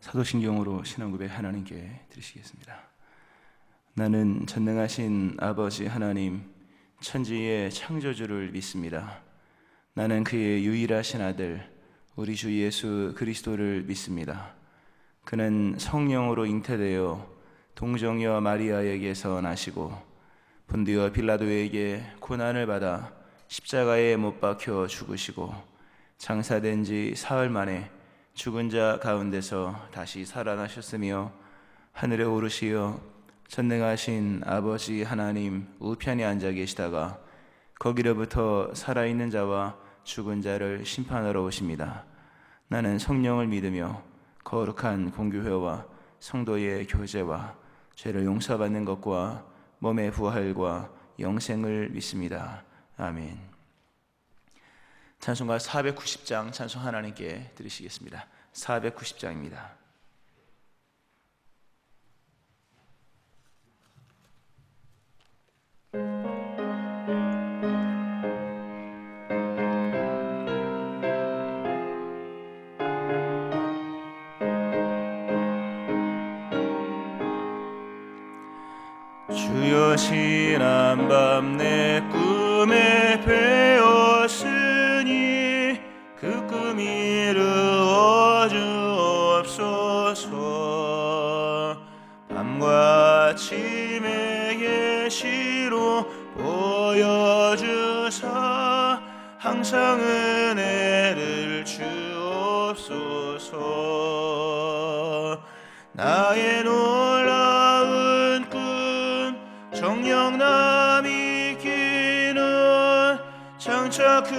사도신경으로 신앙고백 하나님께 드리시겠습니다. 나는 전능하신 아버지 하나님, 천지의 창조주를 믿습니다. 나는 그의 유일하신 아들, 우리 주 예수 그리스도를 믿습니다. 그는 성령으로 잉태되어 동정녀 마리아에게서 나시고 본디오 빌라도에게 고난을 받아 십자가에 못 박혀 죽으시고 장사된 지 사흘 만에 죽은 자 가운데서 다시 살아나셨으며 하늘에 오르시어 전능하신 아버지 하나님 우편에 앉아 계시다가 거기로부터 살아있는 자와 죽은 자를 심판하러 오십니다. 나는 성령을 믿으며 거룩한 공교회와 성도의 교제와 죄를 용서받는 것과 몸의 부활과 영생을 믿습니다. 아멘. 찬송가 490장 찬송 하나님께 드리시겠습니다. 490장입니다. 주여 지난밤 내 꿈에 배었으니 그 꿈이 이루어 주옵소서. 밤과 아침의 계시로 보여주사 항상 은혜를 주옵소서. 나의 놀라운 꿈 정령남이 끼는 장차 큰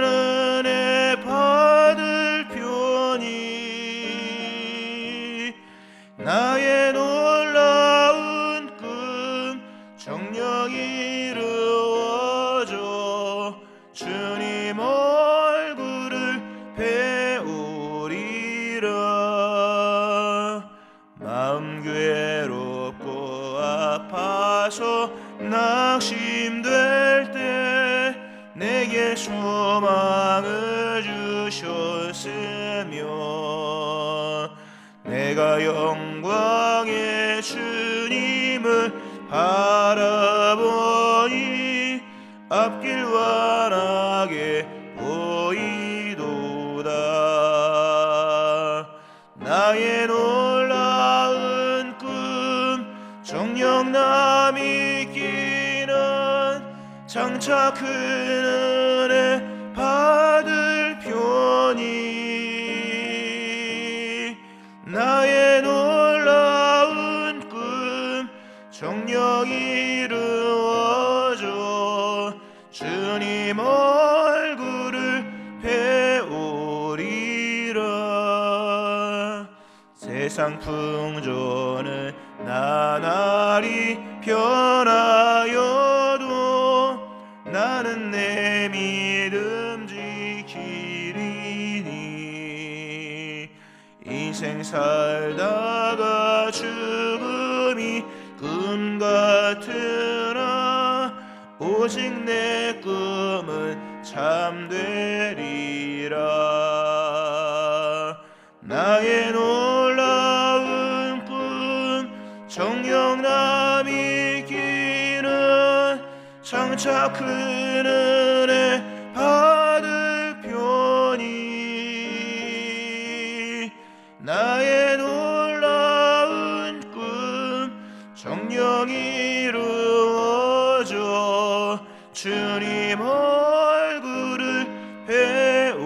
은혜 받을 표니 나의 놀라운 꿈 정령 이루어져 주님 얼굴을 배우리라. 마음 괴롭고 아파서 낙심될 때 내게 소망을 주셨으며 내가 영광의 주님을 바라보니 앞길 환하게 보이도다. 나의 놀라운 꿈 정령남이 끼는 장차 큰 은혜 받을 표니 나의 놀라운 꿈 정령 이루어져 주님 얼굴을 배우리라. 세상 풍조는 나날이 변하여도 나는 내 믿음 지키리니 인생 살다가 죽음이 꿈 같으나 오직 내 꿈은 참되리라. 나의 놀라운 꿈 정령남이 끼는 장차 큰 은혜 받을 표니 나의 놀라운 꿈 정령 이루어져 주님 얼굴을 배우리라.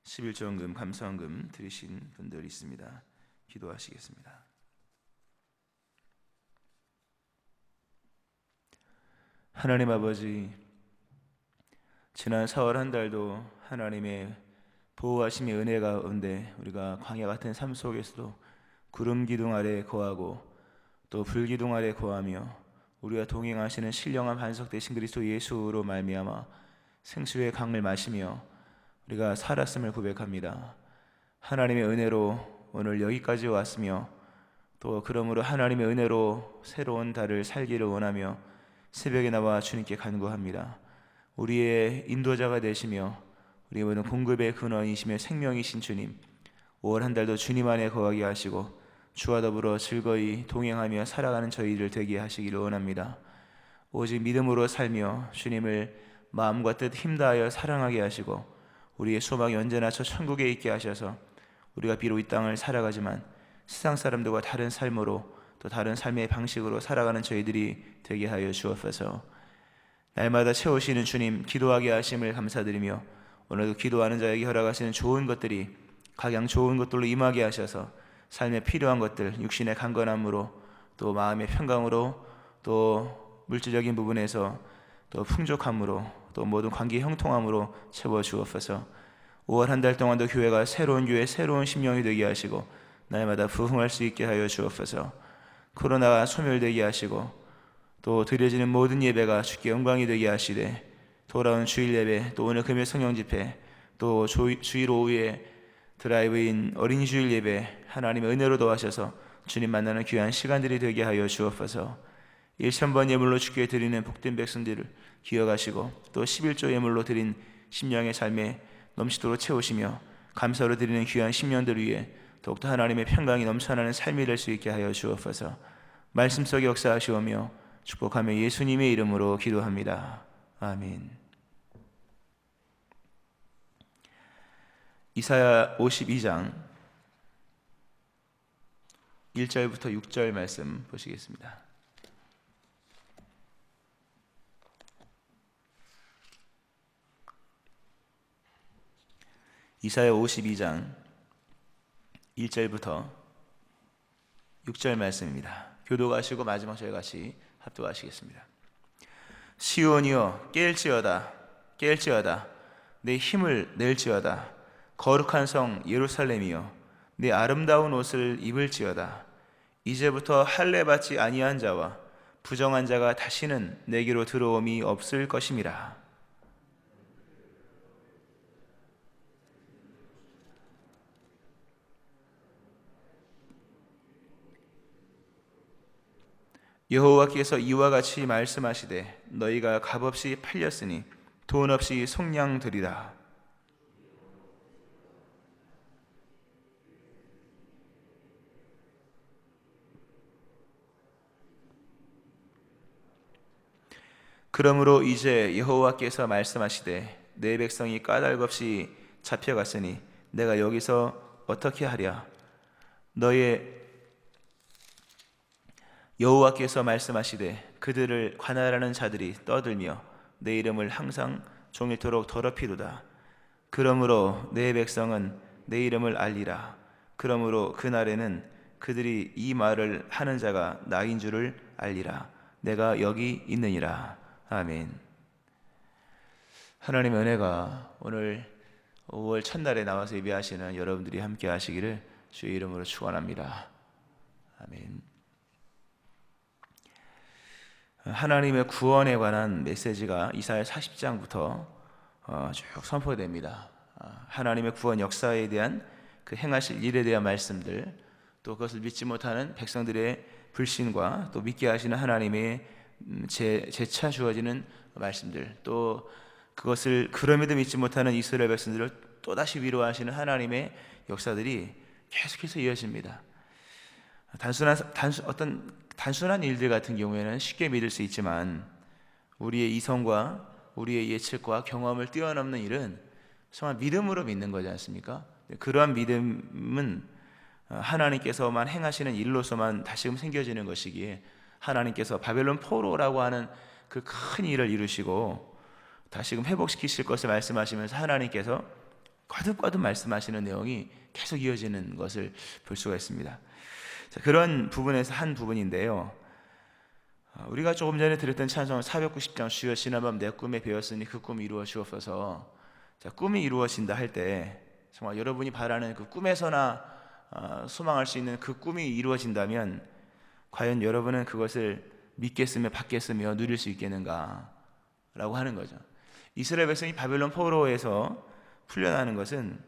11조원금 감사원금 드리신 분들 있습니다. 기도하시겠습니다. 하나님 아버지, 지난 4월 한 달도 하나님의 보호하심의 은혜 가운데 우리가 광야 같은 삶 속에서도 구름 기둥 아래 거하고 또 불 기둥 아래 거하며 우리와 동행하시는 신령한 반석 되신 그리스도 예수로 말미암아 생수의 강을 마시며 우리가 살았음을 고백합니다. 하나님의 은혜로 오늘 여기까지 왔으며 또 그러므로 하나님의 은혜로 새로운 달을 살기를 원하며 새벽에 나와 주님께 간구합니다. 우리의 인도자가 되시며 우리 모든 공급의 근원이시며 생명이신 주님, 5월 한 달도 주님 안에 거하게 하시고 주와 더불어 즐거이 동행하며 살아가는 저희들 되게 하시기를 원합니다. 오직 믿음으로 살며 주님을 마음과 뜻 힘다하여 사랑하게 하시고 우리의 소망이 언제나 저 천국에 있게 하셔서 우리가 비록 이 땅을 살아가지만 세상 사람들과 다른 삶으로 또 다른 삶의 방식으로 살아가는 저희들이 되게 하여 주옵소서. 날마다 채우시는 주님 기도하게 하심을 감사드리며 오늘도 기도하는 자에게 허락하시는 좋은 것들이 각양 좋은 것들로 임하게 하셔서 삶에 필요한 것들, 육신의 강건함으로 또 마음의 평강으로 또 물질적인 부분에서 또 풍족함으로 또 모든 관계 형통함으로 채워 주옵소서. 5월 한 달 동안도 교회가 새로운 교회, 새로운 심령이 되게 하시고 날마다 부흥할 수 있게 하여 주옵소서. 코로나가 소멸되게 하시고 또 드려지는 모든 예배가 주께 영광이 되게 하시되 돌아온 주일 예배, 또 오늘 금요 성령 집회, 또 주일 오후에 드라이브인 어린이 주일 예배 하나님의 은혜로 도와셔서 주님 만나는 귀한 시간들이 되게 하여 주옵소서. 1000번 예물로 주께 드리는 복된 백성들을 기억하시고 또 11조 예물로 드린 심령의 삶에 넘치도록 채우시며 감사로 드리는 귀한 심령들 위해 더욱더 하나님의 평강이 넘쳐나는 삶이 될 수 있게 하여 주옵소서. 말씀 속에 역사하시오며 축복하며 예수님의 이름으로 기도합니다. 아멘. 이사야 52장 1절부터 6절 말씀 보시겠습니다. 이사야 52장 1절부터 6절 말씀입니다. 교독하시고 마지막 절 같이 합독하시겠습니다. 시온이여 깰지어다 깰지어다 내 힘을 낼지어다 거룩한 성 예루살렘이여 내 아름다운 옷을 입을지어다 이제부터 할례 받지 아니한 자와 부정한 자가 다시는 내게로 들어옴이 없을 것임이라. 여호와께서 이와 같이 말씀하시되 너희가 값없이 팔렸으니 돈 없이 속량되리라. 그러므로 이제 여호와께서 말씀하시되 내 백성이 까닭없이 잡혀갔으니 내가 여기서 어떻게 하랴. 너의 여호와께서 말씀하시되 그들을 관할하는 자들이 떠들며 내 이름을 항상 종일토록 더럽히도다. 그러므로 내 백성은 내 이름을 알리라. 그러므로 그날에는 그들이 이 말을 하는 자가 나인 줄을 알리라. 내가 여기 있느니라. 아멘. 하나님의 은혜가 오늘 5월 첫날에 나와서 예배하시는 여러분들이 함께 하시기를 주의 이름으로 축원합니다. 아멘. 하나님의 구원에 관한 메시지가 이사야 40장부터 쭉 선포됩니다. 하나님의 구원 역사에 대한 그 행하실 일에 대한 말씀들, 또 그것을 믿지 못하는 백성들의 불신과 또 믿게 하시는 하나님의 재차 주어지는 말씀들, 또 그것을 그럼에도 믿지 못하는 이스라엘 백성들을 또다시 위로하시는 하나님의 역사들이 계속해서 이어집니다. 단순한 일들 같은 경우에는 쉽게 믿을 수 있지만 우리의 이성과 우리의 예측과 경험을 뛰어넘는 일은 정말 믿음으로 믿는 거지 않습니까? 그러한 믿음은 하나님께서만 행하시는 일로서만 다시금 생겨지는 것이기에 하나님께서 바벨론 포로라고 하는 그 큰 일을 이루시고 다시금 회복시키실 것을 말씀하시면서 하나님께서 거듭거듭 말씀하시는 내용이 계속 이어지는 것을 볼 수가 있습니다. 자, 그런 부분에서 한 부분인데요. 우리가 조금 전에 드렸던 찬송 490장 주여 지난밤 내 꿈에 배웠으니 그 꿈이 이루어 주옵소서. 자, 꿈이 이루어진다 할 때 정말 여러분이 바라는 그 꿈에서나 소망할 수 있는 그 꿈이 이루어진다면 과연 여러분은 그것을 믿겠으며 받겠으며 누릴 수 있겠는가 라고 하는 거죠. 이스라엘 백성이 바벨론 포로에서 풀려나는 것은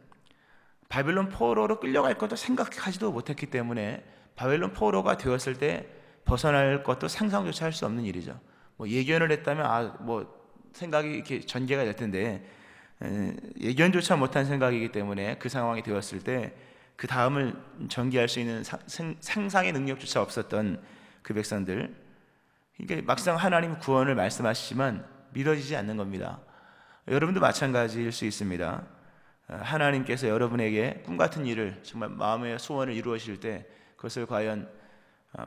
바벨론 포로로 끌려갈 것도 생각하지도 못했기 때문에 바벨론 포로가 되었을 때 벗어날 것도 상상조차 할 수 없는 일이죠. 뭐 예견을 했다면 생각이 이렇게 전개가 될 텐데 예견조차 못한 생각이기 때문에 그 상황이 되었을 때 그 다음을 전개할 수 있는 상상의 능력조차 없었던 그 백성들, 그러니까 막상 하나님 구원을 말씀하시지만 믿어지지 않는 겁니다. 여러분도 마찬가지일 수 있습니다. 하나님께서 여러분에게 꿈 같은 일을, 정말 마음의 소원을 이루어질 때 그것을 과연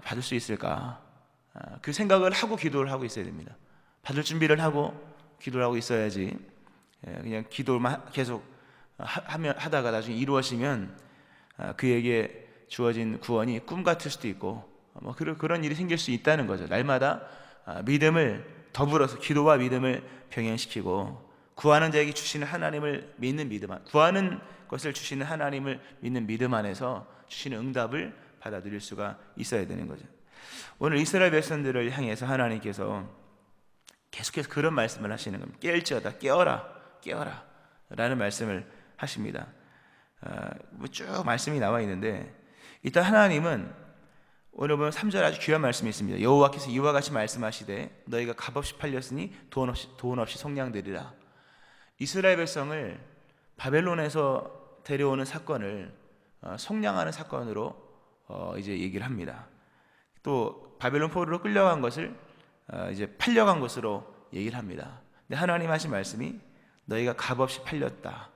받을 수 있을까? 그 생각을 하고 기도를 하고 있어야 됩니다. 받을 준비를 하고 기도를 하고 있어야지 그냥 기도만 계속 하다가 나중에 이루어지면 그에게 주어진 구원이 꿈 같을 수도 있고 그런 일이 생길 수 있다는 거죠. 날마다 믿음을 더불어서 기도와 믿음을 병행시키고 구하는 자에게 주시는 하나님을 믿는 믿음, 구하는 것을 주시는 하나님을 믿는 믿음 안에서 주시는 응답을 받아들일 수가 있어야 되는 거죠. 오늘 이스라엘 백성들을 향해서 하나님께서 계속해서 그런 말씀을 하시는 겁니다. 깨일지어다, 깨어라, 깨어라 라는 말씀을 하십니다. 쭉 말씀이 나와 있는데, 일단 하나님은 오늘 보면 3절 아주 귀한 말씀이 있습니다. 여호와께서 이와 같이 말씀하시되 너희가 값없이 팔렸으니 돈 없이 속량되리라. 이스라엘 백성을 바벨론에서 데려오는 사건을 속량하는 사건으로 이제 얘기를 합니다. 또 바벨론 포로로 끌려간 것을 이제 팔려간 것으로 얘기를 합니다. 근데 하나님 하신 말씀이 너희가 값없이 팔렸다.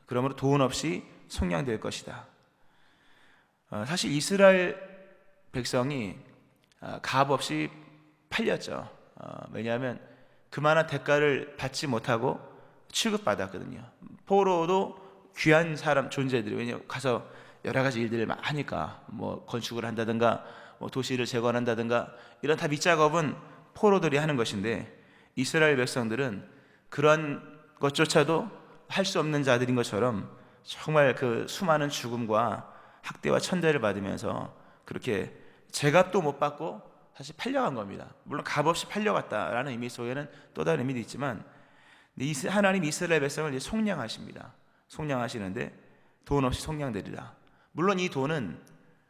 그러므로 돈 없이 속량될 것이다. 사실 이스라엘 백성이 값없이 팔렸죠. 왜냐하면 그만한 대가를 받지 못하고 취급받았거든요. 포로도 귀한 사람 존재들이, 왜냐하면 가서 여러 가지 일들을 하니까 뭐 건축을 한다든가 뭐 도시를 재건한다든가 이런 다 밑작업은 포로들이 하는 것인데, 이스라엘 백성들은 그런 것조차도 할 수 없는 자들인 것처럼 정말 그 수많은 죽음과 학대와 천대를 받으면서 그렇게 제값도 못 받고 사실 팔려간 겁니다. 물론 값없이 팔려갔다라는 의미 속에는 또 다른 의미도 있지만, 하나님 이스라엘 백성을 이제 속량하십니다. 속량하시는데 돈 없이 속량되리라. 물론 이 돈은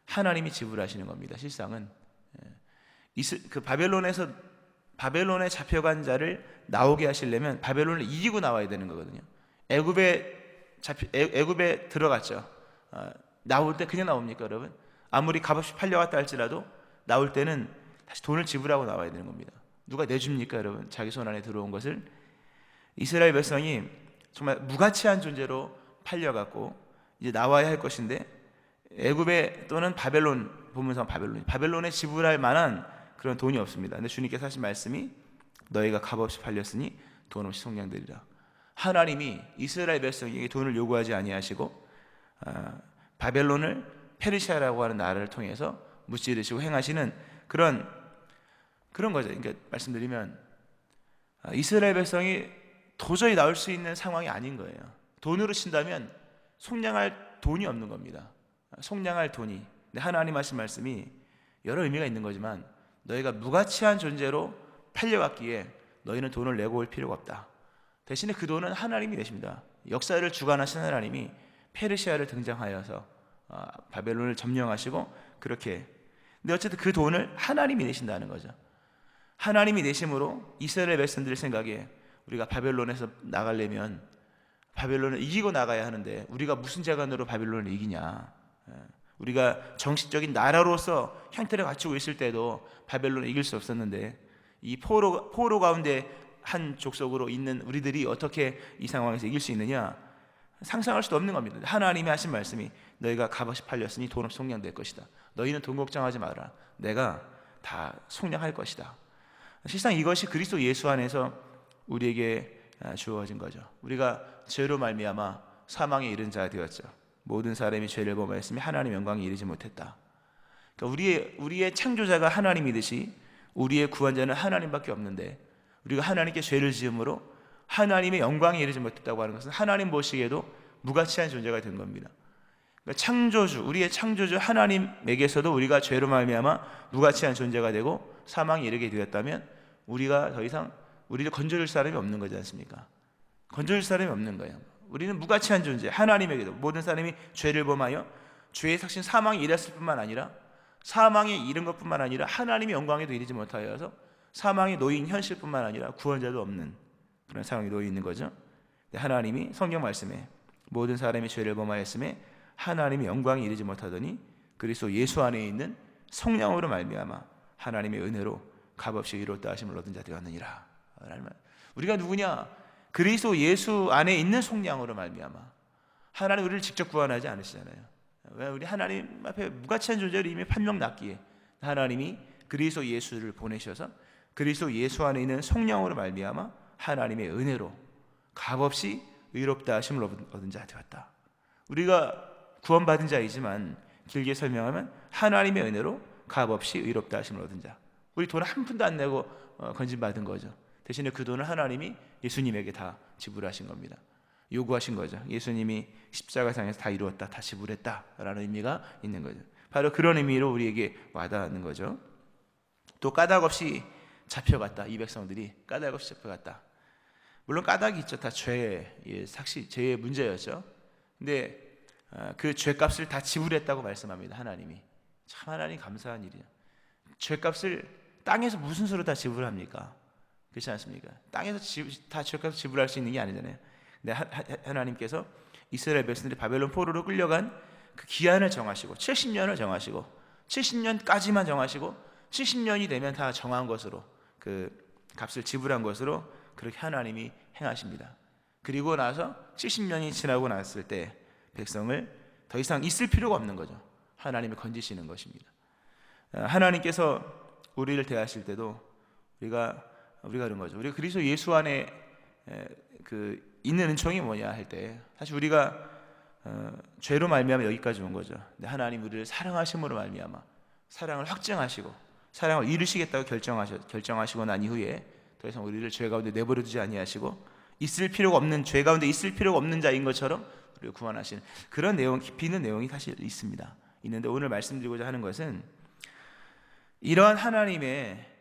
하나님이 지불하시는 겁니다. 실상은 그 바벨론에 잡혀간 자를 나오게 하시려면 바벨론을 이기고 나와야 되는 거거든요. 애굽에 들어갔죠. 나올 때 그냥 나옵니까, 여러분? 아무리 값없이 팔려갔다 할지라도 나올 때는 다시 돈을 지불하고 나와야 되는 겁니다. 누가 내줍니까, 여러분? 자기 손 안에 들어온 것을. 이스라엘 백성이 정말 무가치한 존재로 팔려갔고 이제 나와야 할 것인데, 애굽에 또는 바벨론, 본문상 바벨론에 지불할 만한 그런 돈이 없습니다. 근데 주님께서 하신 말씀이 너희가 값없이 팔렸으니 돈 없이 속량되리라. 하나님이 이스라엘 백성에게 돈을 요구하지 아니하시고 바벨론을 페르시아라고 하는 나라를 통해서 무찌르시고 행하시는 그런 거죠. 그러니까 말씀드리면 이스라엘 백성이 도저히 나올 수 있는 상황이 아닌 거예요. 돈으로 친다면 속량할 돈이 없는 겁니다. 속량할 돈이. 근데 하나님 하신 말씀이 여러 의미가 있는 거지만 너희가 무가치한 존재로 팔려갔기에 너희는 돈을 내고 올 필요가 없다. 대신에 그 돈은 하나님이 내십니다. 역사를 주관하신 하나님이 페르시아를 등장하여서 바벨론을 점령하시고 그렇게. 근데 어쨌든 그 돈을 하나님이 내신다는 거죠. 하나님이 내심으로 이스라엘 백성들의 생각에 우리가 바벨론에서 나가려면 바벨론을 이기고 나가야 하는데 우리가 무슨 재간으로 바벨론을 이기냐. 우리가 정식적인 나라로서 형태를 갖추고 있을 때도 바벨론을 이길 수 없었는데 이 포로 가운데 한 족속으로 있는 우리들이 어떻게 이 상황에서 이길 수 있느냐, 상상할 수도 없는 겁니다. 하나님이 하신 말씀이 너희가 값없이 팔렸으니 돈 없이 속량될 것이다. 너희는 돈 걱정하지 마라. 내가 다 속량할 것이다. 실상 이것이 그리스도 예수 안에서 우리에게 주어진 거죠. 우리가 죄로 말미암아 사망에 이른 자가 되었죠. 모든 사람이 죄를 범하였으며 하나님 영광에 이르지 못했다. 그러니까 우리의 창조자가 하나님이듯이 우리의 구원자는 하나님밖에 없는데 우리가 하나님께 죄를 지음으로 하나님의 영광에 이르지 못했다고 하는 것은 하나님 보시기에도 무가치한 존재가 된 겁니다. 그러니까 창조주, 우리의 창조주 하나님에게서도 우리가 죄로 말미암아 무가치한 존재가 되고 사망에 이르게 되었다면 우리가 더 이상 우리를 건져줄 사람이 없는 거지 않습니까? 건져줄 사람이 없는 거예요. 우리는 무가치한 존재, 하나님에게도 모든 사람이 죄를 범하여 죄의 삭신 사망에 이르렀을 뿐만 아니라 사망에 이른 것뿐만 아니라 하나님의 영광에도 이르지 못하여서 사망에 놓인 현실뿐만 아니라 구원자도 없는 그런 상황에 놓여 있는 거죠. 하나님이 성경 말씀에 모든 사람이 죄를 범하였음에 하나님의 영광이 이르지 못하더니 그리스도 예수 안에 있는 성령으로 말미암아 하나님의 은혜로 값없이 이뤘다 하심을 얻은 자 되었느니라. 우리가 누구냐? 그리스도 예수 안에 있는 속량으로 말미암아. 하나님 우리를 직접 구원하지 않으시잖아요. 왜? 우리 하나님 앞에 무가치한 존재로 이미 판명났기에 하나님이 그리스도 예수를 보내셔서 그리스도 예수 안에 있는 속량으로 말미암아 하나님의 은혜로 값없이 의롭다 하심을 얻은 자 되었다. 우리가 구원받은 자이지만 길게 설명하면 하나님의 은혜로 값없이 의롭다 하심을 얻은 자. 우리 돈 한 푼도 안 내고 건진받은 거죠. 대신에 그 돈을 하나님이 예수님에게 다 지불하신 겁니다. 요구하신 거죠. 예수님이 십자가상에서 다 이루었다, 다 지불했다라는 의미가 있는 거죠. 바로 그런 의미로 우리에게 와닿는 거죠. 또 까닭 없이 잡혀갔다. 이 백성들이 까닭 없이 잡혀갔다. 물론 까닭이 있죠. 다 죄의 삭시, 죄의 문제였죠. 근데 그 죄값을 다 지불했다고 말씀합니다. 하나님이. 참 하나님 감사한 일이에요. 죄값을 땅에서 무슨 수로 다 지불합니까? 그렇지 않습니까? 땅에서 다 죄값을 지불할 수 있는 게 아니잖아요. 근데 하나님께서 이스라엘 백성들이 바벨론 포로로 끌려간 그 기한을 정하시고 70년을 정하시고 70년까지만 정하시고 70년이 되면 다 정한 것으로 그 값을 지불한 것으로 그렇게 하나님이 행하십니다. 그리고 나서 70년이 지나고 났을 때 백성을 더 이상 있을 필요가 없는 거죠. 하나님이 건지시는 것입니다. 하나님께서 우리를 대하실 때도 우리가 그런 거죠. 우리가 그리스도 예수 안에 그 있는 은총이 뭐냐 할 때 사실 우리가 죄로 말미암아 여기까지 온 거죠. 근데 하나님 우리를 사랑하심으로 말미암아 사랑을 확증하시고 사랑을 이루시겠다고 결정하시고 난 이후에 더 이상 우리를 죄 가운데 내버려 두지 아니하시고 있을 필요가 없는 죄 가운데 있을 필요가 없는 자인 것처럼 우리를 구원하시는 그런 내용, 깊이 있는 내용이 사실 있습니다. 있는데 오늘 말씀드리고자 하는 것은 이러한 하나님의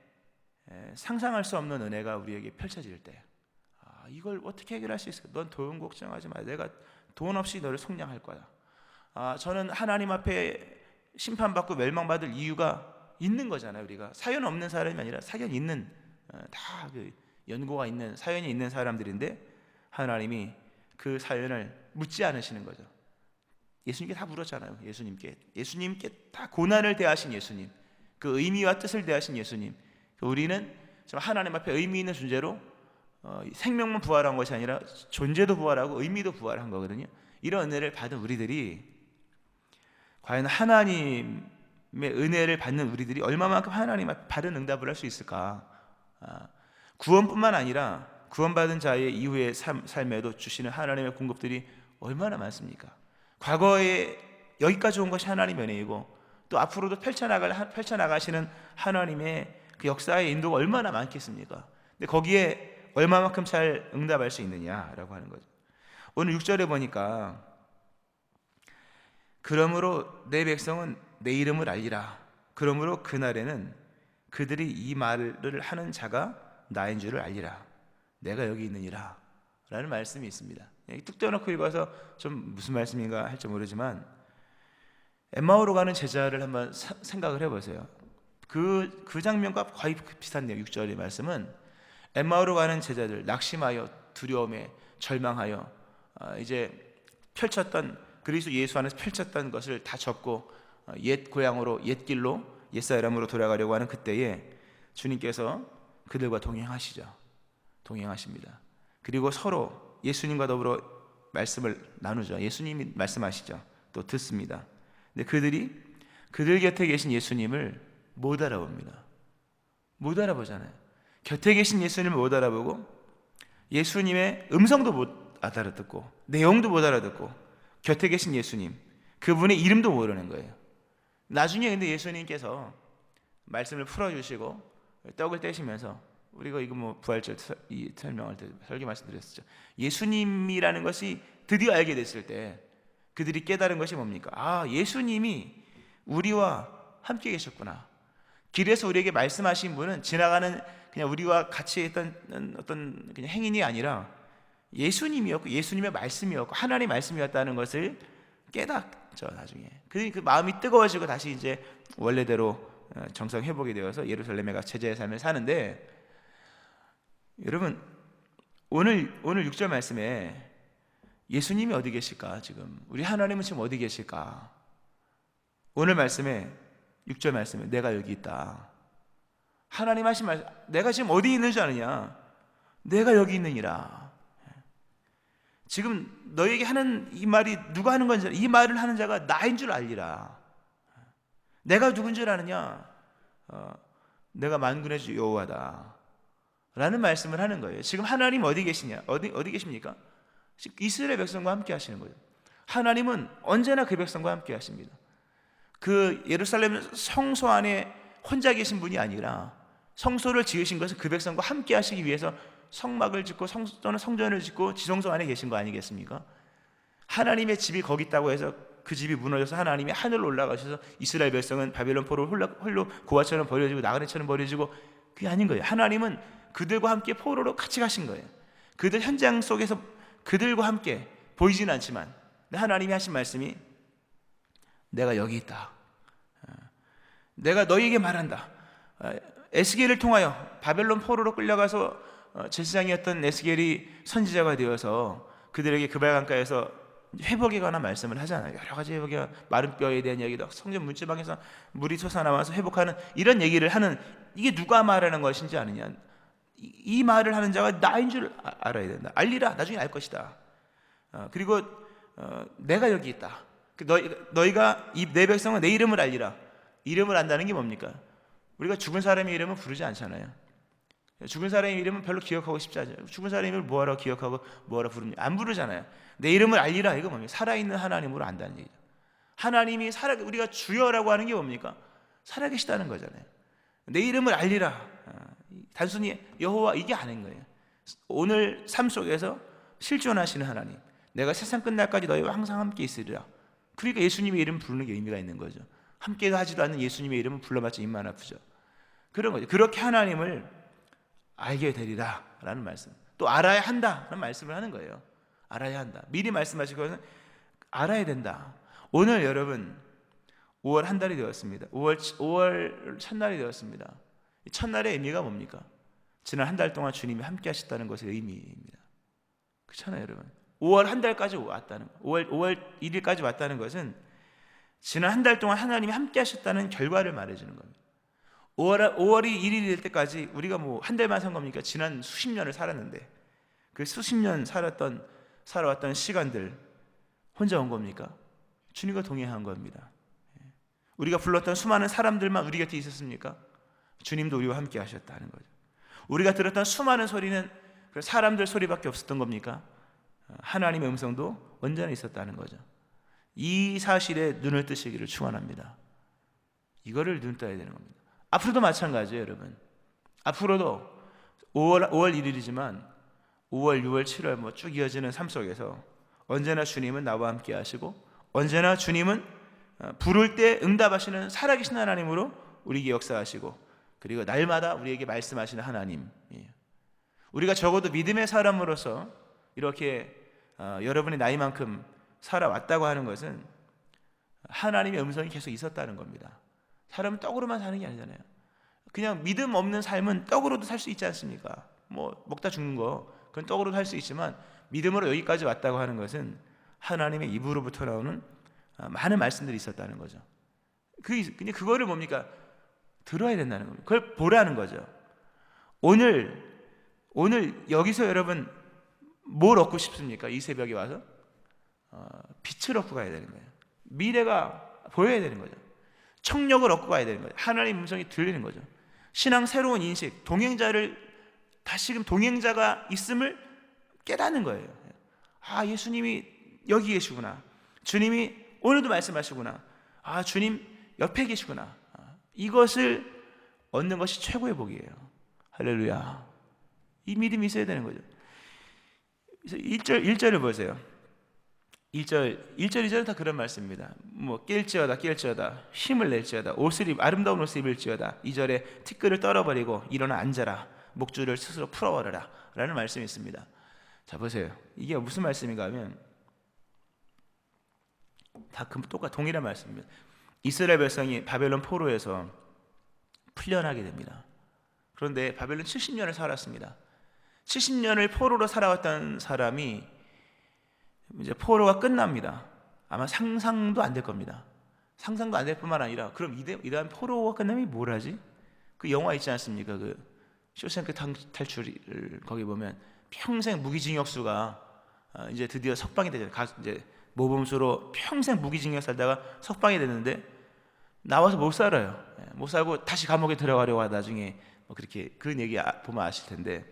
상상할 수 없는 은혜가 우리에게 펼쳐질 때 이걸 어떻게 해결할 수 있을까? 넌 돈 걱정하지 마. 내가 돈 없이 너를 속량할 거야. 저는 하나님 앞에 심판받고 멸망받을 이유가 있는 거잖아요. 우리가 사연 없는 사람이 아니라 사연 있는 다 그 연고가 있는 사연이 있는 사람들인데 하나님이 그 사연을 묻지 않으시는 거죠. 예수님께 다 물었잖아요. 예수님께 다 고난을 대하신 예수님, 그 의미와 뜻을 대하신 예수님. 우리는 하나님 앞에 의미 있는 존재로 생명만 부활한 것이 아니라 존재도 부활하고 의미도 부활한 거거든요. 이런 은혜를 받은 우리들이 과연 하나님의 은혜를 받는 우리들이 얼마만큼 하나님 앞에 바른 응답을 할 수 있을까? 구원뿐만 아니라 구원받은 자의 이후의 삶에도 주시는 하나님의 공급들이 얼마나 많습니까? 과거에 여기까지 온 것이 하나님의 은혜이고 또 앞으로도 펼쳐나가시는 하나님의 그 역사의 인도가 얼마나 많겠습니까? 근데 거기에 얼마만큼 잘 응답할 수 있느냐라고 하는 거죠. 오늘 6절에 보니까 그러므로 내 백성은 내 이름을 알리라. 그러므로 그날에는 그들이 이 말을 하는 자가 나인 줄을 알리라. 내가 여기 있느니라 라는 말씀이 있습니다. 뚝 떼어놓고 읽어서 좀 무슨 말씀인가 할지 모르지만 엠마오로 가는 제자를 한번 생각을 해보세요. 그 장면과 거의 비슷한데요. 6절의 말씀은 엠마오로 가는 제자들 낙심하여 두려움에 절망하여 이제 펼쳤던 그리스도 예수 안에서 펼쳤던 것을 다 접고 옛 고향으로 옛 길로 옛 사람으로 돌아가려고 하는 그때에 주님께서 그들과 동행하십니다. 그리고 서로 예수님과 더불어 말씀을 나누죠. 예수님이 말씀하시죠. 또 듣습니다. 근데 그들 곁에 계신 예수님을 못 알아봅니다. 못 알아보잖아요. 곁에 계신 예수님을 못 알아보고 예수님의 음성도 못 알아듣고 내용도 못 알아듣고 곁에 계신 예수님 그분의 이름도 모르는 거예요. 나중에 근데 예수님께서 말씀을 풀어주시고 떡을 떼시면서 우리가 이거 뭐 부활절 이 설명할 때 설교 말씀드렸었죠. 예수님이라는 것이 드디어 알게 됐을 때 그들이 깨달은 것이 뭡니까? 예수님이 우리와 함께 계셨구나. 길에서 우리에게 말씀하신 분은 지나가는 그냥 우리와 같이 했던 어떤 그냥 행인이 아니라 예수님이었고 예수님의 말씀이었고 하나님의 말씀이었다는 것을 깨닫죠. 나중에 그 마음이 뜨거워지고 다시 이제 원래대로 정상 회복이 되어서 예루살렘에 가서 제자의 삶을 사는데 여러분 오늘 6절 말씀에 예수님이 어디 계실까? 지금 우리 하나님은 지금 어디 계실까? 오늘 말씀에 6절 말씀에 내가 여기 있다. 하나님 하신 말, 내가 지금 어디 있는 줄 아느냐? 내가 여기 있느니라. 지금 너에게 하는 이 말이 누가 하는 건지, 이 말을 하는 자가 나인 줄 알리라. 내가 누군 줄 아느냐? 내가 만군의 주 여호와다 라는 말씀을 하는 거예요. 지금 하나님 어디 계시냐? 어디 계십니까? 이스라엘 백성과 함께 하시는 거예요. 하나님은 언제나 그 백성과 함께 하십니다. 그 예루살렘 성소 안에 혼자 계신 분이 아니라 성소를 지으신 것은 그 백성과 함께 하시기 위해서 성막을 짓고 또는 성전을 짓고 지성소 안에 계신 거 아니겠습니까? 하나님의 집이 거기 있다고 해서 그 집이 무너져서 하나님이 하늘로 올라가셔서 이스라엘 백성은 바벨론 포로 홀로 고아처럼 버려지고 나그네처럼 버려지고, 그게 아닌 거예요. 하나님은 그들과 함께 포로로 같이 가신 거예요. 그들 현장 속에서 그들과 함께 보이지는 않지만 하나님이 하신 말씀이 내가 여기 있다. 내가 너희에게 말한다. 에스겔을 통하여 바벨론 포로로 끌려가서 제사장이었던 에스겔이 선지자가 되어서 그들에게 그발강가에서 회복에 관한 말씀을 하잖아요. 여러 가지 회복에, 마른 뼈에 대한 이야기도, 성전 문지방에서 물이 솟아나와서 회복하는 이런 얘기를 하는, 이게 누가 말하는 것인지 아느냐? 이 말을 하는 자가 나인 줄 알아야 된다. 알리라, 나중에 알 것이다. 그리고 내가 여기 있다. 너희가 이 내 백성은 내 이름을 알리라. 이름을 안다는 게 뭡니까? 우리가 죽은 사람의 이름은 부르지 않잖아요. 죽은 사람의 이름은 별로 기억하고 싶지 않아요. 죽은 사람의 이름을 뭐하러 기억하고 뭐하러 부릅니까? 안 부르잖아요. 내 이름을 알리라, 이거 뭡니까? 살아있는 하나님으로 안다는 얘기죠. 하나님이 우리가 주여라고 하는 게 뭡니까? 살아계시다는 거잖아요. 내 이름을 알리라, 단순히 여호와 이게 아닌 거예요. 오늘 삶 속에서 실존하시는 하나님, 내가 세상 끝날까지 너희와 항상 함께 있으리라. 그러니까 예수님의 이름 부르는 게 의미가 있는 거죠. 함께 하지도 않는 예수님의 이름은 불러봤자 입만 아프죠. 그런 거죠. 그렇게 하나님을 알게 되리라 라는 말씀, 또 알아야 한다 라는 말씀을 하는 거예요. 알아야 한다, 미리 말씀하신 것은 알아야 된다. 오늘 여러분 5월 한 달이 되었습니다. 5월 첫날이 되었습니다. 이 첫날의 의미가 뭡니까? 지난 한 달 동안 주님이 함께 하셨다는 것의 의미입니다. 그렇잖아요 여러분. 5월 한 달까지 왔다는, 5월 1일까지 왔다는 것은 지난 한 달 동안 하나님이 함께 하셨다는 결과를 말해주는 겁니다. 5월이 1일이 될 때까지 우리가 뭐 한 달만 산 겁니까? 지난 수십 년을 살았는데 그 수십 년 살아왔던 시간들 혼자 온 겁니까? 주님과 동행한 겁니다. 우리가 불렀던 수많은 사람들만 우리 곁에 있었습니까? 주님도 우리와 함께 하셨다는 거죠. 우리가 들었던 수많은 소리는 사람들 소리밖에 없었던 겁니까? 하나님의 음성도 언제나 있었다는 거죠. 이 사실에 눈을 뜨시기를 축원합니다. 이거를 눈 떠야 되는 겁니다. 앞으로도 마찬가지예요 여러분. 앞으로도 5월 1일이지만 5월, 6월, 7월 뭐 쭉 이어지는 삶 속에서 언제나 주님은 나와 함께 하시고, 언제나 주님은 부를 때 응답하시는 살아계신 하나님으로 우리에게 역사하시고, 그리고 날마다 우리에게 말씀하시는 하나님. 우리가 적어도 믿음의 사람으로서 이렇게 여러분의 나이만큼 살아왔다고 하는 것은 하나님의 음성이 계속 있었다는 겁니다. 사람은 떡으로만 사는 게 아니잖아요. 그냥 믿음 없는 삶은 떡으로도 살 수 있지 않습니까? 뭐 먹다 죽는 거, 그건 떡으로도 할 수 있지만 믿음으로 여기까지 왔다고 하는 것은 하나님의 입으로부터 나오는 많은 말씀들이 있었다는 거죠. 그냥 그거를 뭡니까? 들어야 된다는 겁니다. 그걸 보라는 거죠. 오늘 여기서 여러분 뭘 얻고 싶습니까? 이 새벽에 와서 빛을 얻고 가야 되는 거예요. 미래가 보여야 되는 거죠. 청력을 얻고 가야 되는 거죠. 하나님의 음성이 들리는 거죠. 신앙 새로운 인식, 다시금 동행자가 있음을 깨닫는 거예요. 아, 예수님이 여기 계시구나. 주님이 오늘도 말씀하시구나. 아, 주님 옆에 계시구나. 이것을 얻는 것이 최고의 복이에요. 할렐루야. 이 믿음이 있어야 되는 거죠. 그래서 1절을 보세요. 1절, 2절은 다 그런 말씀입니다. 뭐 깰지어다 힘을 낼지어다 아름다운 옷을 입을지어다. 2절에 티끌을 떨어버리고 일어나 앉아라. 목줄을 스스로 풀어버려라 라는 말씀이 있습니다. 자 보세요. 이게 무슨 말씀인가 하면 다 동일한 말씀입니다. 이스라엘 백성이 바벨론 포로에서 풀려나게 됩니다. 그런데 바벨론 70년을 살았습니다. 70년을 포로로 살아왔던 사람이 이제 포로가 끝납니다. 아마 상상도 안 될 겁니다. 상상도 안 될 뿐만 아니라, 그럼 이러한 포로가 끝나면 뭘 하지? 그 영화 있지 않습니까? 그 쇼생크 탈출을 거기 보면 평생 무기징역수가 이제 드디어 석방이 되잖아요. 이제 모범수로 평생 무기징역 살다가 석방이 됐는데 나와서 못 살아요. 못 살고 다시 감옥에 들어가려고 하다 나중에 뭐 그렇게 그런 얘기 보면 아실 텐데,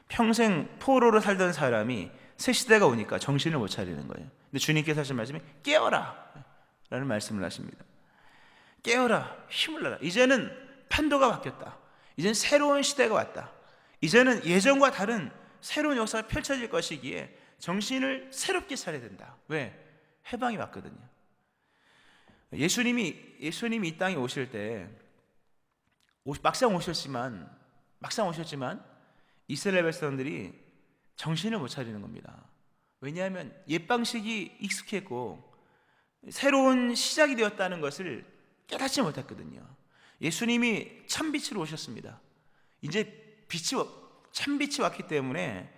평생 포로로 살던 사람이 새 시대가 오니까 정신을 못 차리는 거예요. 근데 주님께서 하신 말씀이 깨어라 라는 말씀을 하십니다. 깨어라, 힘을 내라. 이제는 판도가 바뀌었다. 이제는 새로운 시대가 왔다. 이제는 예전과 다른 새로운 역사가 펼쳐질 것이기에 정신을 새롭게 차려야 된다. 왜? 해방이 왔거든요. 예수님이 이 땅에 오실 때 막상 오셨지만 이스라엘 백성들이 정신을 못 차리는 겁니다. 왜냐하면 옛 방식이 익숙했고 새로운 시작이 되었다는 것을 깨닫지 못했거든요. 예수님이 참빛으로 오셨습니다. 이제 참빛이 왔기 때문에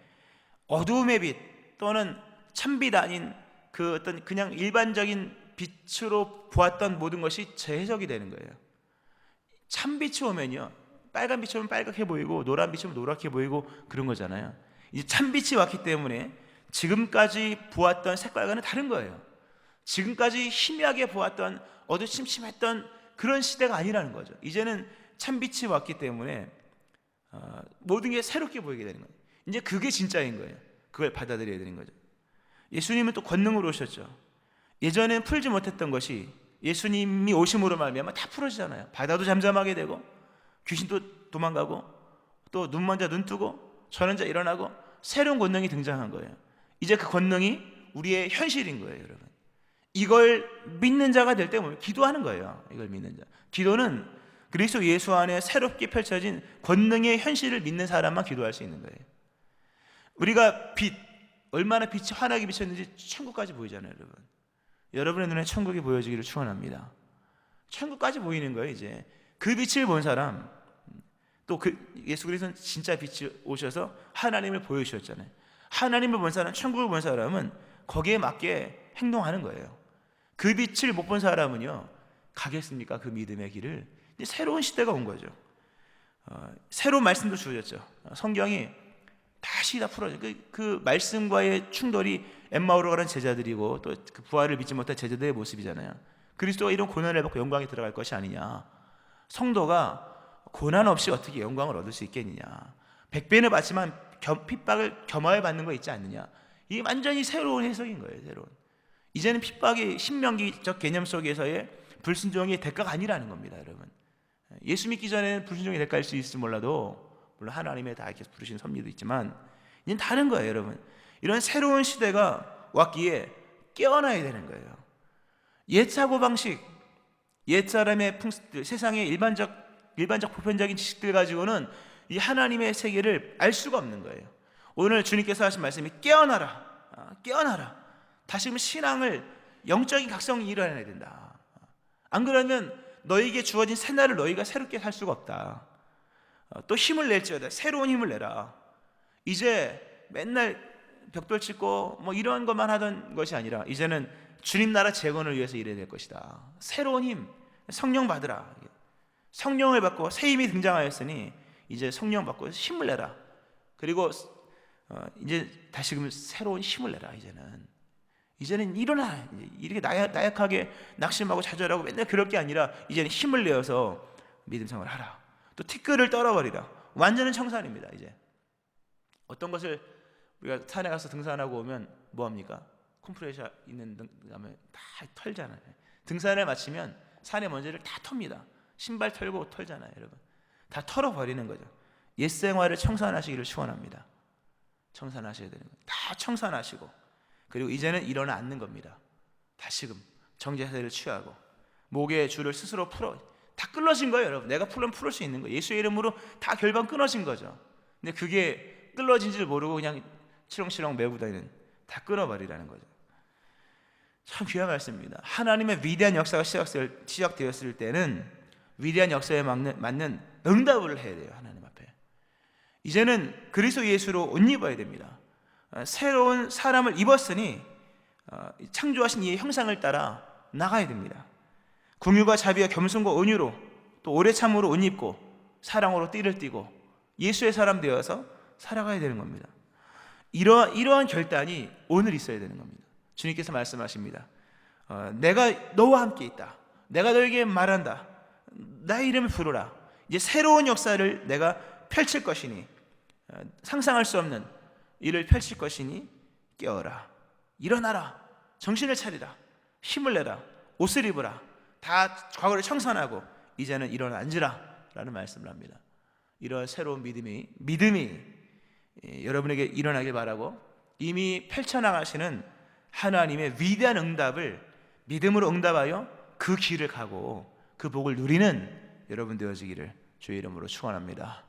어두움의 빛 또는 참빛 아닌 그 어떤 그냥 일반적인 빛으로 보았던 모든 것이 재해석이 되는 거예요. 참빛이 오면요, 빨간 빛이 오면 빨갛게 보이고 노란 빛이 오면 노랗게 보이고 그런 거잖아요. 이제 참빛이 왔기 때문에 지금까지 보았던 색깔과는 다른 거예요. 지금까지 희미하게 보았던 어두침침했던 그런 시대가 아니라는 거죠. 이제는 참빛이 왔기 때문에 모든 게 새롭게 보이게 되는 거예요. 이제 그게 진짜인 거예요. 그걸 받아들여야 되는 거죠. 예수님은 또 권능으로 오셨죠. 예전엔 풀지 못했던 것이 예수님이 오심으로 말미암아 다 풀어지잖아요. 바다도 잠잠하게 되고 귀신도 도망가고 또 눈먼 자 눈 뜨고 저는 자 일어나고 새로운 권능이 등장한 거예요. 이제 그 권능이 우리의 현실인 거예요, 여러분. 이걸 믿는 자가 될 때 기도하는 거예요. 이걸 믿는 자. 기도는 그리스도 예수 안에 새롭게 펼쳐진 권능의 현실을 믿는 사람만 기도할 수 있는 거예요. 우리가 얼마나 빛이 환하게 비쳤는지 천국까지 보이잖아요, 여러분. 여러분의 눈에 천국이 보여지기를 축원합니다. 천국까지 보이는 거예요. 이제 그 빛을 본 사람, 또 예수 그리스도는 진짜 빛이 오셔서 하나님을 보여주셨잖아요. 하나님을 본 사람, 천국을 본 사람은 거기에 맞게 행동하는 거예요. 그 빛을 못 본 사람은요, 가겠습니까? 그 믿음의 길을. 이제 새로운 시대가 온 거죠. 새로운 말씀도 주어졌죠. 성경이 다시 다 풀어져. 그 말씀과의 충돌이 엠마오로 가는 제자들이고 또 그 부활을 믿지 못한 제자들의 모습이잖아요. 그리스도가 이런 고난을 받고 영광에 들어갈 것이 아니냐. 성도가 고난 없이 어떻게 영광을 얻을 수 있겠느냐. 백배는 받지만 핍박을 겸하여 받는 거 있지 않느냐. 이게 완전히 새로운 해석인 거예요. 새로운. 이제는 핍박이 신명기적 개념 속에서의 불순종의 대가가 아니라는 겁니다, 여러분. 예수 믿기 전에는 불순종의 대가일 수 있을지 몰라도, 물론 하나님의 다 이렇게 부르신 섭리도 있지만 이제는 다른 거예요, 여러분. 이런 새로운 시대가 왔기에 깨어나야 되는 거예요. 옛 사고방식, 옛 사람의 풍습들, 세상의 일반적 보편적인 지식들 가지고는 이 하나님의 세계를 알 수가 없는 거예요. 오늘 주님께서 하신 말씀이 깨어나라. 다시금 신앙을, 영적인 각성이 일어나야 된다. 안 그러면 너에게 주어진 새날을 너희가 새롭게 살 수가 없다. 또 힘을 낼지어다. 새로운 힘을 내라. 이제 맨날 벽돌 짚고 뭐 이런 것만 하던 것이 아니라 이제는 주님 나라 재건을 위해서 일해야 될 것이다. 새로운 힘, 성령 받으라. 성령을 받고 새 힘이 등장하였으니 이제 성령 받고 힘을 내라. 그리고 이제 다시금 새로운 힘을 내라. 이제는 일어나. 이렇게 나약하게 낙심하고 좌절하고 맨날 그럴 게 아니라 이제는 힘을 내어서 믿음 생활을 하라. 또 티끌을 떨어버리라. 완전한 청산입니다. 이제 어떤 것을 우리가 산에 가서 등산하고 오면 뭐합니까? 컴프레셔 있는 다음에 다 털잖아요. 등산을 마치면 산의 먼지를 다 텁니다. 신발 털고 털잖아요, 여러분. 다 털어버리는 거죠. 옛 생활을 청산하시기를 축원합니다. 청산하셔야 되는 거예요. 다 청산하시고, 그리고 이제는 일어나 앉는 겁니다. 다시금 정죄자세를 취하고 목의 줄을 스스로 풀어. 다 끊어진 거예요, 여러분. 내가 풀을 수 있는 거예요. 예수의 이름으로 다 결방 끊어진 거죠. 근데 그게 끊어진 줄 모르고 그냥 치렁치렁 메고 다니는, 다 끊어버리라는 거죠. 참 귀한 말씀입니다. 하나님의 위대한 역사가 시작되었을 때는 위대한 역사에 맞는 응답을 해야 돼요, 하나님 앞에. 이제는 그리스도 예수로 옷 입어야 됩니다. 새로운 사람을 입었으니 창조하신 이의 형상을 따라 나가야 됩니다. 긍휼과 자비와 겸손과 온유로, 또 오래 참으로 옷 입고 사랑으로 띠를 띠고 예수의 사람 되어서 살아가야 되는 겁니다. 이러한 결단이 오늘 있어야 되는 겁니다. 주님께서 말씀하십니다. 내가 너와 함께 있다. 내가 너에게 말한다. 나의 이름을 부르라. 이제 새로운 역사를 내가 펼칠 것이니, 상상할 수 없는 일을 펼칠 것이니 깨어라. 일어나라. 정신을 차리라. 힘을 내라. 옷을 입으라. 다 과거를 청산하고 이제는 일어나 앉으라 라는 말씀을 합니다. 이런 새로운 믿음이 여러분에게 일어나길 바라고, 이미 펼쳐나가시는 하나님의 위대한 응답을 믿음으로 응답하여 그 길을 가고 그 복을 누리는 여러분 되어지기를 주의 이름으로 축원합니다.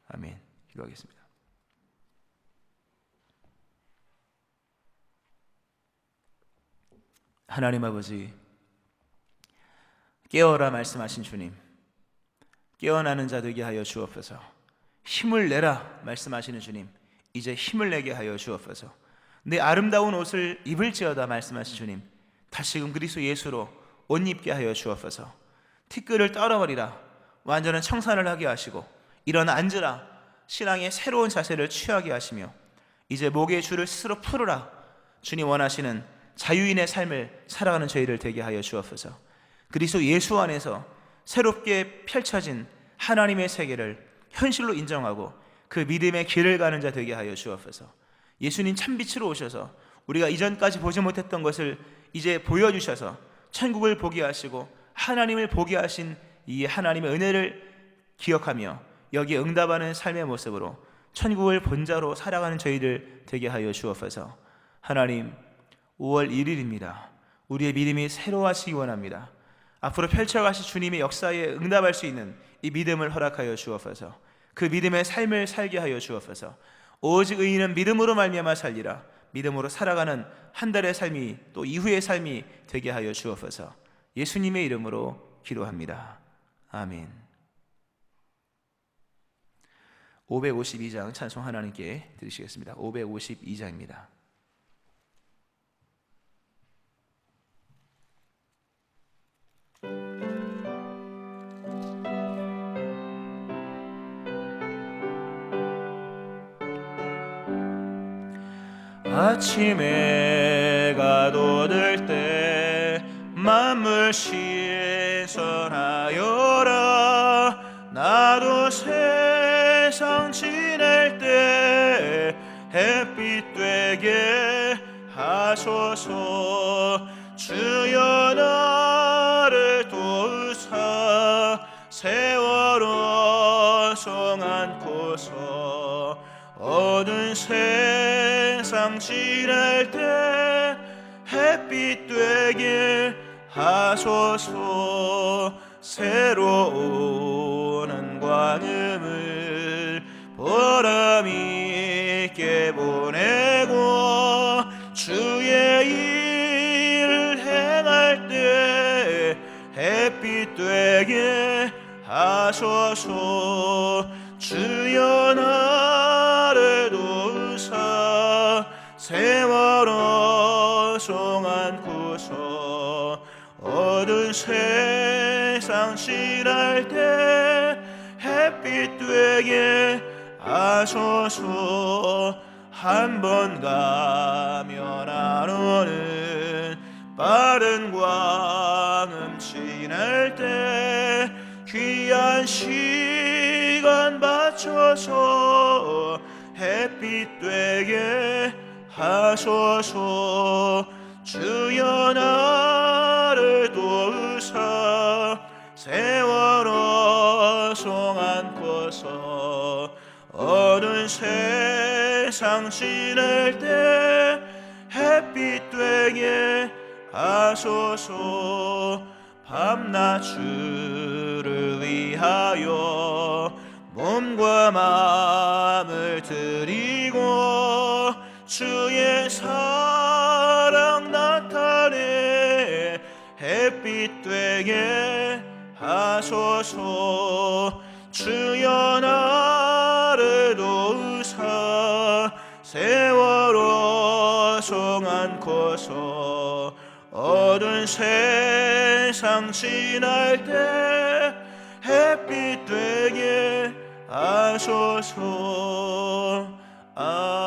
아멘. 기도하겠습니다. 하나님 아버지, 깨어라 말씀하신 주님, 깨어나는 자 되게 하여 주옵소서. 힘을 내라 말씀하시는 주님, 이제 힘을 내게 하여 주옵소서. 내 아름다운 옷을 입을지어다 말씀하신 주님, 다시금 그리스도 예수로 옷 입게 하여 주옵소서. 티끌을 떨어버리라. 완전한 청산을 하게 하시고 일어나 앉으라. 신앙의 새로운 자세를 취하게 하시며 이제 목의 줄을 스스로 풀으라. 주님 원하시는 자유인의 삶을 살아가는 저희를 되게 하여 주옵소서. 그리스도 예수 안에서 새롭게 펼쳐진 하나님의 세계를 현실로 인정하고 그 믿음의 길을 가는 자 되게 하여 주옵소서. 예수님 참빛으로 오셔서 우리가 이전까지 보지 못했던 것을 이제 보여주셔서 천국을 보게 하시고 하나님을 보게 하신 이 하나님의 은혜를 기억하며 여기에 응답하는 삶의 모습으로 천국을 본자로 살아가는 저희들 되게 하여 주옵소서. 하나님, 5월 1일입니다. 우리의 믿음이 새로워지기 원합니다. 앞으로 펼쳐가실 주님의 역사에 응답할 수 있는 이 믿음을 허락하여 주옵소서. 그 믿음의 삶을 살게 하여 주옵소서. 오직 의인은 믿음으로 말미암아 살리라. 믿음으로 살아가는 한 달의 삶이 또 이후의 삶이 되게 하여 주옵소서. 예수님의 이름으로 기도합니다. 아멘. 552장 찬송 하나님께 드리시겠습니다. 552장입니다. 아침에 해가 돋을 때 만물 신선하여라. 나도 세상 지낼 때 햇빛 되게 하소서. 주여 나를 도우사 세월호 송 안고서 어두운 세상 지낼 때 햇빛 되게 하소서. 새로운 광음을 보람있게 보내고 주의 일을 행할 때 햇빛 되게 하소서. 주여 나를 도우사 세월호 송 안고서 어두운 세상 지날 때 햇빛 되게 하소서. 한 번 가면 안 오는 빠른 광음 지날 때 귀한 시간 맞춰서 햇빛 되게 하소서. 주여 나를 도우사 세월호 송 안고서 어두운 세상 지낼 때 햇빛 되게 하소서. 밤낮 주를 위하여 몸과 마음을 드리고 주의 사랑 나타내 햇빛 되게 하소서. 주여 나를 자송 않고서 어두운 세상 지날 때 햇빛 되게 하소서. 아멘.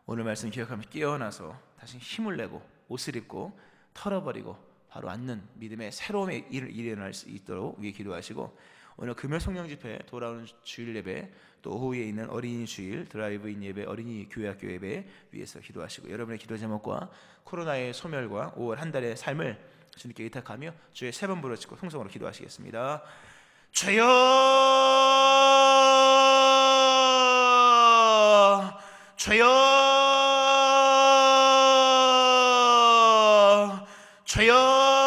오늘 말씀 기억하면서 깨어나서 다시 힘을 내고 옷을 입고 털어버리고 바로 앉는 믿음의 새로움의 일을 일어날 수 있도록 위해 기도하시고, 오늘 금요 성령 집회 돌아오는 주일 예배, 또 오후에 있는 어린이 주일 드라이브인 예배, 어린이 교회학교 예배 위해서 기도하시고, 여러분의 기도 제목과 코로나의 소멸과 5월 한 달의 삶을 주님께 의탁하며 주의 세 번 부르짖고 통성으로 기도하시겠습니다. 주여, 주여, 주여.